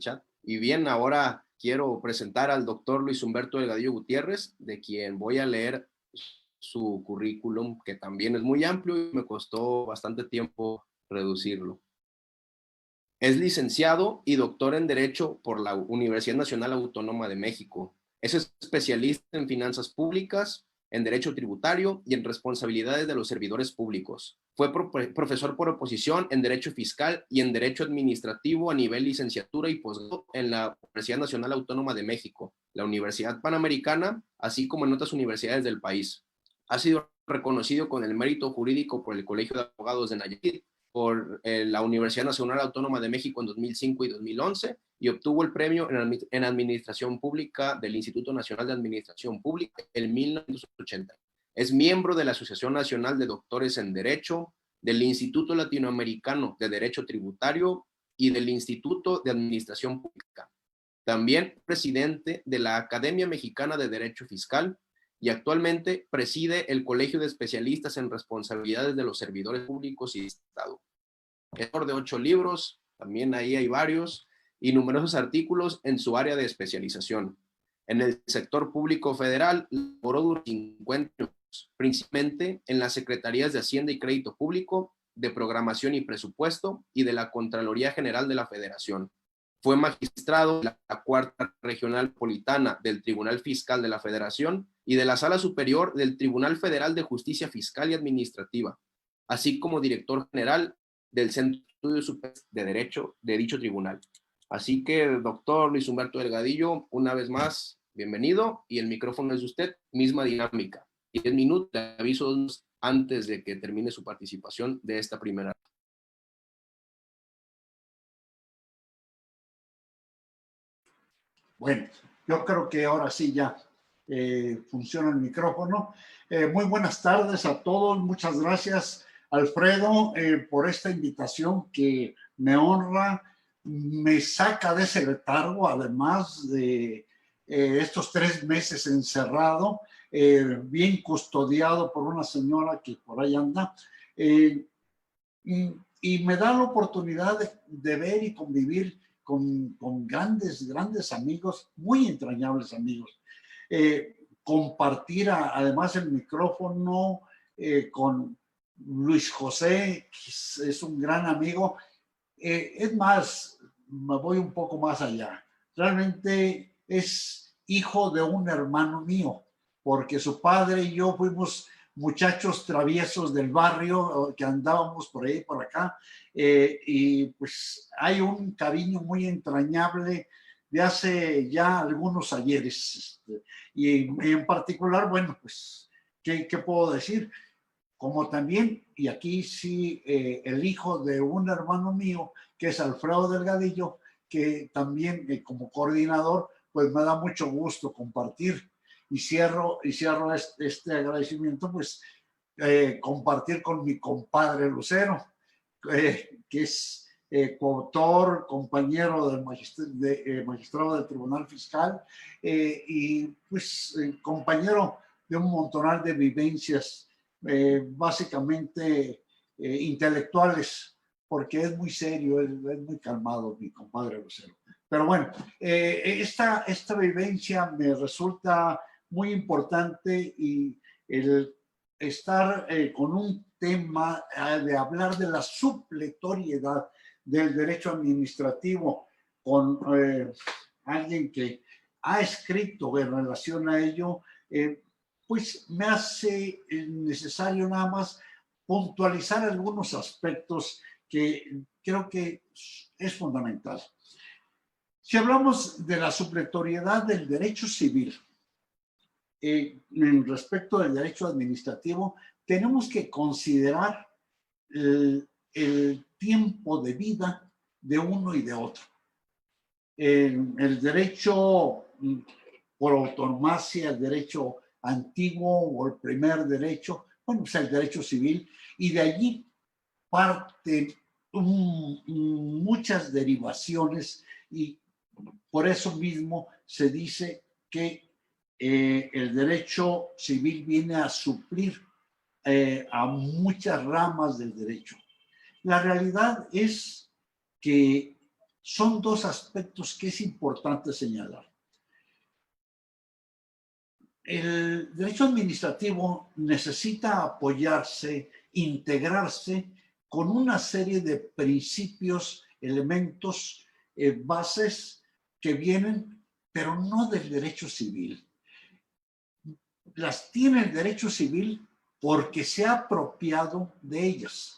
chat. Y bien, ahora quiero presentar al doctor Luis Humberto Delgadillo Gutiérrez, de quien voy a leer su currículum, que también es muy amplio y me costó bastante tiempo reducirlo. Es licenciado y doctor en Derecho por la Universidad Nacional Autónoma de México. Es especialista en finanzas públicas, en derecho tributario y en responsabilidades de los servidores públicos. Fue profesor por oposición en derecho fiscal y en derecho administrativo a nivel licenciatura y posgrado en la Universidad Nacional Autónoma de México, la Universidad Panamericana, así como en otras universidades del país. Ha sido reconocido con el mérito jurídico por el Colegio de Abogados de Nayarit, por la Universidad Nacional Autónoma de México en 2005 y 2011 y obtuvo el premio en Administración Pública del Instituto Nacional de Administración Pública en 1980. Es miembro de la Asociación Nacional de Doctores en Derecho, del Instituto Latinoamericano de Derecho Tributario y del Instituto de Administración Pública. También presidente de la Academia Mexicana de Derecho Fiscal y actualmente preside el Colegio de Especialistas en Responsabilidades de los Servidores Públicos y Estado. Autor de 8 libros, también ahí hay varios, y numerosos artículos en su área de especialización. En el sector público federal, laboró durante 50 años, principalmente en las Secretarías de Hacienda y Crédito Público, de Programación y Presupuesto y de la Contraloría General de la Federación. Fue magistrado de la Cuarta Regional Metropolitana del Tribunal Fiscal de la Federación y de la Sala Superior del Tribunal Federal de Justicia Fiscal y Administrativa, así como director general del Centro de Estudios de Derecho de dicho tribunal. Así que, doctor Luis Humberto Delgadillo, una vez más, bienvenido, y el micrófono es de usted, misma dinámica. 10 minutos, le aviso antes de que termine su participación de esta primera. Bueno, yo creo que ahora sí ya funciona el micrófono. Muy buenas tardes a todos. Muchas gracias, Alfredo, por esta invitación que me honra, me saca de ese letargo, además de estos 3 meses encerrado, bien custodiado por una señora que por ahí anda. Y me da la oportunidad de ver y convivir con grandes amigos, muy entrañables amigos. Compartir además el micrófono con Luis José, que es un gran amigo. Es más, me voy un poco más allá. Realmente es hijo de un hermano mío, porque su padre y yo fuimos muchachos traviesos del barrio que andábamos por ahí por acá, y pues hay un cariño muy entrañable de hace ya algunos ayeres, y en particular, bueno, pues, ¿qué puedo decir? Como también, y aquí sí, el hijo de un hermano mío, que es Alfredo Delgadillo, que también como coordinador, pues me da mucho gusto compartir. Y cierro este agradecimiento, pues compartir con mi compadre Lucero, que es coautor, compañero del magistrado del Tribunal Fiscal, y pues compañero de un montonal de vivencias, básicamente intelectuales, porque es muy serio, es muy calmado mi compadre Lucero. Pero bueno, esta vivencia me resulta muy importante, y el estar con un tema de hablar de la supletoriedad del derecho administrativo con alguien que ha escrito en relación a ello, pues me hace necesario nada más puntualizar algunos aspectos que creo que es fundamental. Si hablamos de la supletoriedad del derecho civil, respecto del derecho administrativo, tenemos que considerar el tiempo de vida de uno y de otro. El derecho por autonomacia, el derecho antiguo o el primer derecho, bueno, pues el derecho civil, y de allí parten muchas derivaciones, y por eso mismo se dice que el derecho civil viene a suplir a muchas ramas del derecho. La realidad es que son dos aspectos que es importante señalar. El derecho administrativo necesita apoyarse, integrarse con una serie de principios, elementos, bases que vienen, pero no del derecho civil. Las tiene el derecho civil porque se ha apropiado de ellas.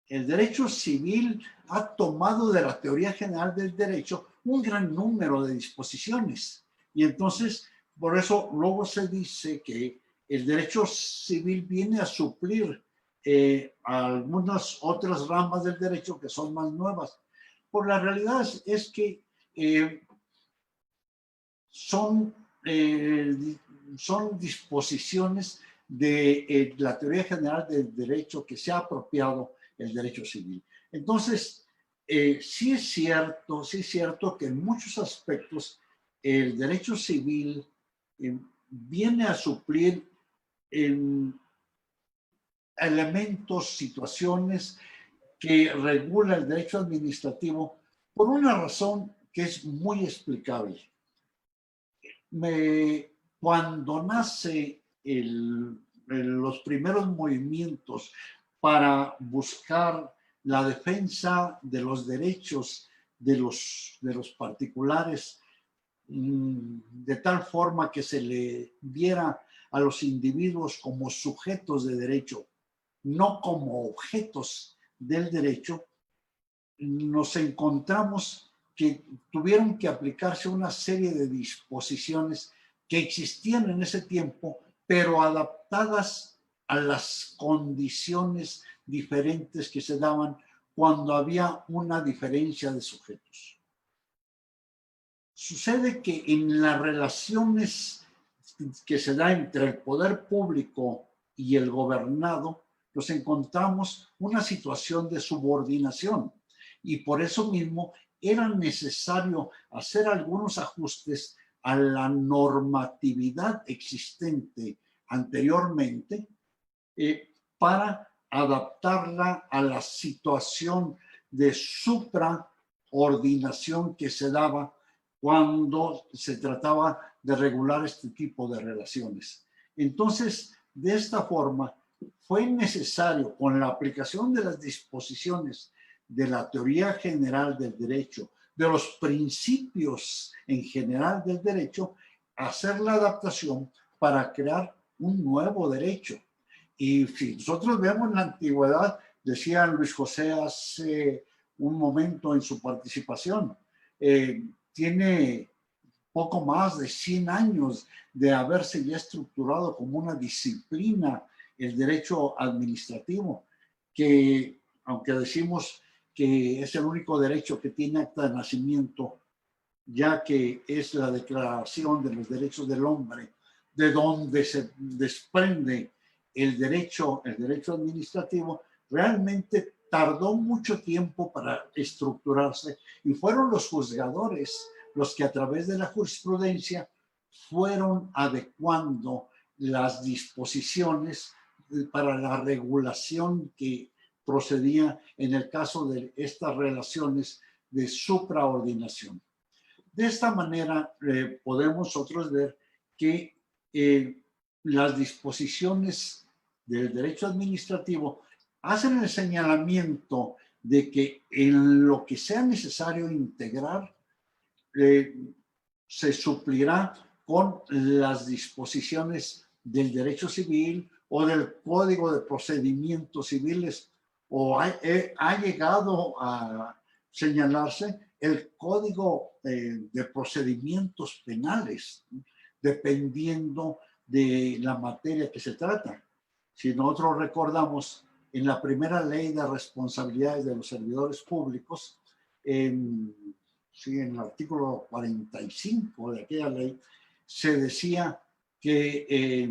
El derecho civil ha tomado de la teoría general del derecho un gran número de disposiciones. Y entonces, por eso luego se dice que el derecho civil viene a suplir algunas otras ramas del derecho que son más nuevas. Por la realidad es que son disposiciones de la teoría general del derecho que se ha apropiado el derecho civil. Entonces, sí es cierto que en muchos aspectos el derecho civil viene a suplir elementos, situaciones que regula el derecho administrativo por una razón que es muy explicable. Cuando nace los primeros movimientos para buscar la defensa de los derechos de los particulares, de tal forma que se le viera a los individuos como sujetos de derecho, no como objetos del derecho, nos encontramos que tuvieron que aplicarse una serie de disposiciones que existían en ese tiempo, pero adaptadas a las condiciones diferentes que se daban cuando había una diferencia de sujetos. Sucede que en las relaciones que se da entre el poder público y el gobernado, nos encontramos una situación de subordinación y por eso mismo era necesario hacer algunos ajustes a la normatividad existente anteriormente para adaptarla a la situación de supraordinación que se daba cuando se trataba de regular este tipo de relaciones. Entonces, de esta forma, fue necesario, con la aplicación de las disposiciones de la teoría general del derecho, de los principios en general del derecho, hacer la adaptación para crear un nuevo derecho. Y si nosotros vemos la antigüedad, decía Luis José hace un momento en su participación, tiene poco más de 100 años de haberse ya estructurado como una disciplina el derecho administrativo, que aunque decimos que es el único derecho que tiene acta de nacimiento, ya que es la Declaración de los Derechos del Hombre, de donde se desprende el derecho administrativo, realmente tardó mucho tiempo para estructurarse y fueron los juzgadores los que a través de la jurisprudencia fueron adecuando las disposiciones para la regulación que procedía en el caso de estas relaciones de supraordinación. De esta manera podemos nosotros ver que las disposiciones del derecho administrativo hacen el señalamiento de que en lo que sea necesario integrar se suplirá con las disposiciones del derecho civil o del Código de Procedimientos Civiles, o ha llegado a señalarse el Código de Procedimientos Penales, dependiendo de la materia que se trata. Si nosotros recordamos, en la primera ley de responsabilidades de los servidores públicos, en el artículo 45 de aquella ley, se decía que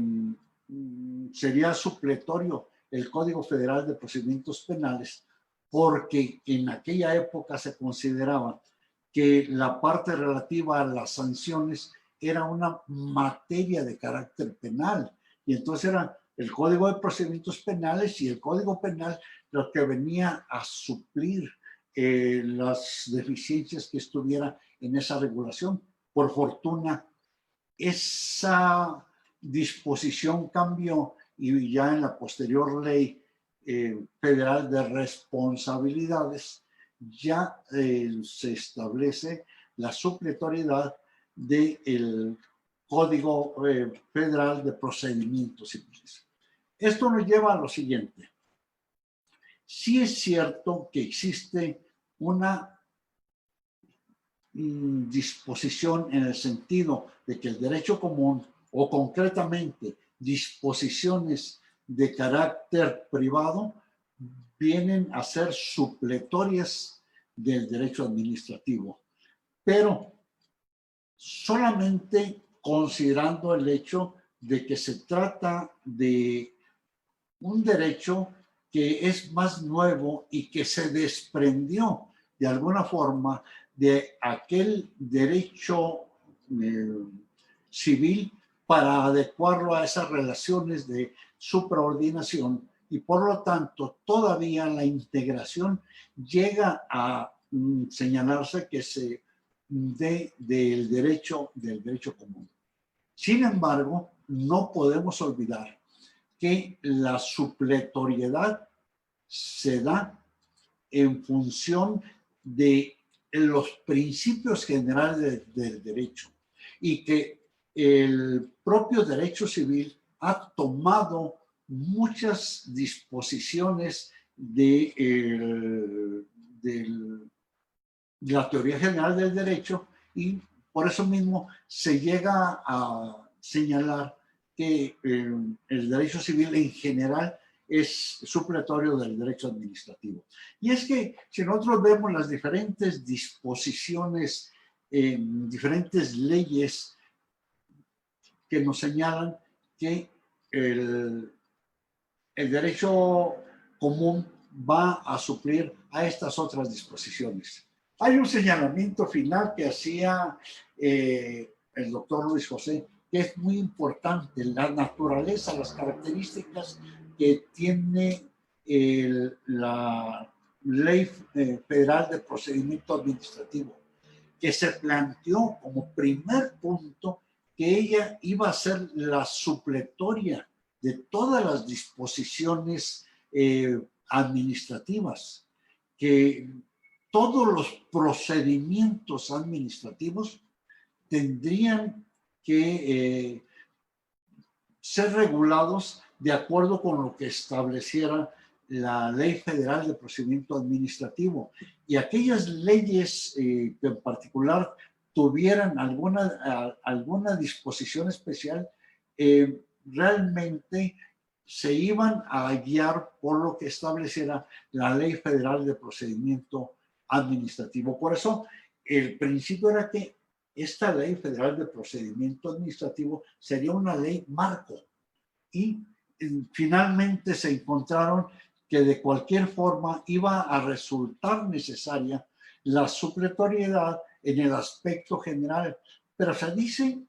sería supletorio el Código Federal de Procedimientos Penales, porque en aquella época se consideraba que la parte relativa a las sanciones era una materia de carácter penal, y entonces era el Código de Procedimientos Penales y el Código Penal lo que venía a suplir las deficiencias que estuviera en esa regulación. Por fortuna, esa disposición cambió y ya en la posterior ley federal de responsabilidades ya se establece la supletoriedad del Código Federal de Procedimientos Civiles. Esto nos lleva a lo siguiente. Sí es cierto que existe una disposición en el sentido de que el derecho común, o concretamente disposiciones de carácter privado, vienen a ser supletorias del derecho administrativo, pero solamente considerando el hecho de que se trata de un derecho que es más nuevo y que se desprendió de alguna forma de aquel derecho civil para adecuarlo a esas relaciones de supraordinación, y por lo tanto todavía la integración llega a señalarse que se dé del derecho común. Sin embargo, no podemos olvidar que la supletoriedad se da en función de los principios generales del derecho, y que el propio derecho civil ha tomado muchas disposiciones de la teoría general del derecho, y por eso mismo se llega a señalar que el derecho civil en general es supletorio del derecho administrativo. Y es que si nosotros vemos las diferentes disposiciones, diferentes leyes que nos señalan que el derecho común va a suplir a estas otras disposiciones. Hay un señalamiento final que hacía el doctor Luis José, que es muy importante: la naturaleza, las características que tiene la Ley Federal de Procedimiento Administrativo, que se planteó como primer punto que ella iba a ser la supletoria de todas las disposiciones administrativas, que todos los procedimientos administrativos tendrían que ser regulados de acuerdo con lo que estableciera la Ley Federal de Procedimiento Administrativo, y aquellas leyes que en particular tuvieran alguna disposición especial, realmente se iban a guiar por lo que estableciera la Ley Federal de Procedimiento Administrativo. Por eso el principio era que esta Ley Federal de Procedimiento Administrativo sería una ley marco, y finalmente se encontraron que de cualquier forma iba a resultar necesaria la supletoriedad en el aspecto general, pero se dice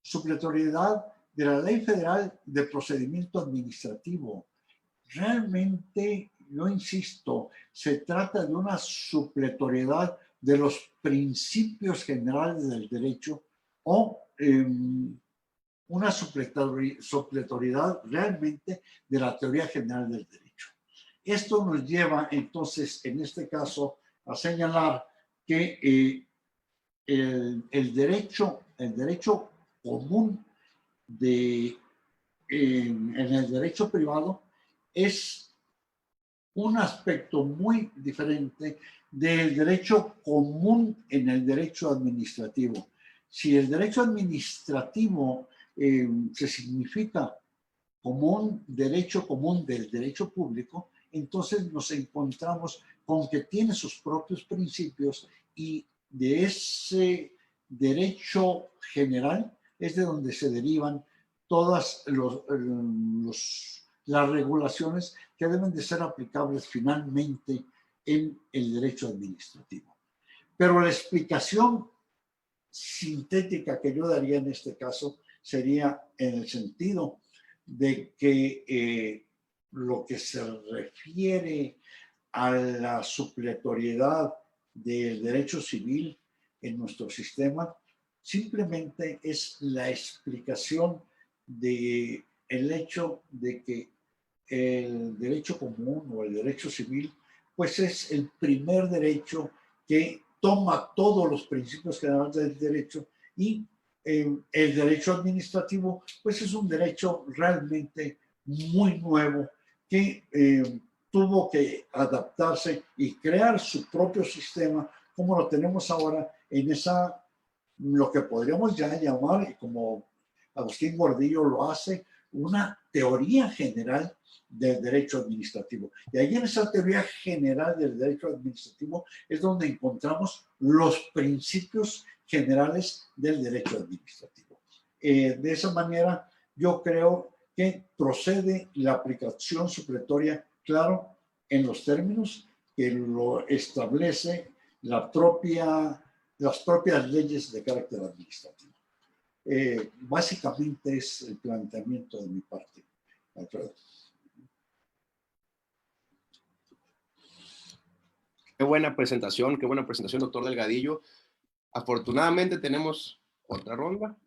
supletoriedad de la Ley Federal de Procedimiento Administrativo. Realmente, yo insisto, se trata de una supletoriedad de los principios generales del derecho, o una supletoriedad realmente de la teoría general del derecho. Esto nos lleva entonces, en este caso, a señalar que el derecho común en el derecho privado es un aspecto muy diferente del derecho común en el derecho administrativo. Si el derecho administrativo se significa como un derecho común del derecho público, entonces nos encontramos con que tiene sus propios principios, y de ese derecho general es de donde se derivan todas las regulaciones que deben de ser aplicables finalmente en el derecho administrativo. Pero la explicación sintética que yo daría en este caso sería en el sentido de que lo que se refiere a la supletoriedad del derecho civil en nuestro sistema, simplemente es la explicación de el hecho de que el derecho común o el derecho civil, pues es el primer derecho que toma todos los principios generales del derecho, y el derecho administrativo, pues es un derecho realmente muy nuevo que tuvo que adaptarse y crear su propio sistema, como lo tenemos ahora en esa, lo que podríamos ya llamar, como Agustín Gordillo lo hace, una teoría general del derecho administrativo. Y ahí en esa teoría general del derecho administrativo es donde encontramos los principios generales del derecho administrativo. De esa manera, yo creo que procede la aplicación supletoria, claro, en los términos que lo establece las propias leyes de carácter administrativo. Básicamente es el planteamiento de mi parte, Alfredo. Qué buena presentación, doctor Delgadillo. Afortunadamente tenemos otra ronda.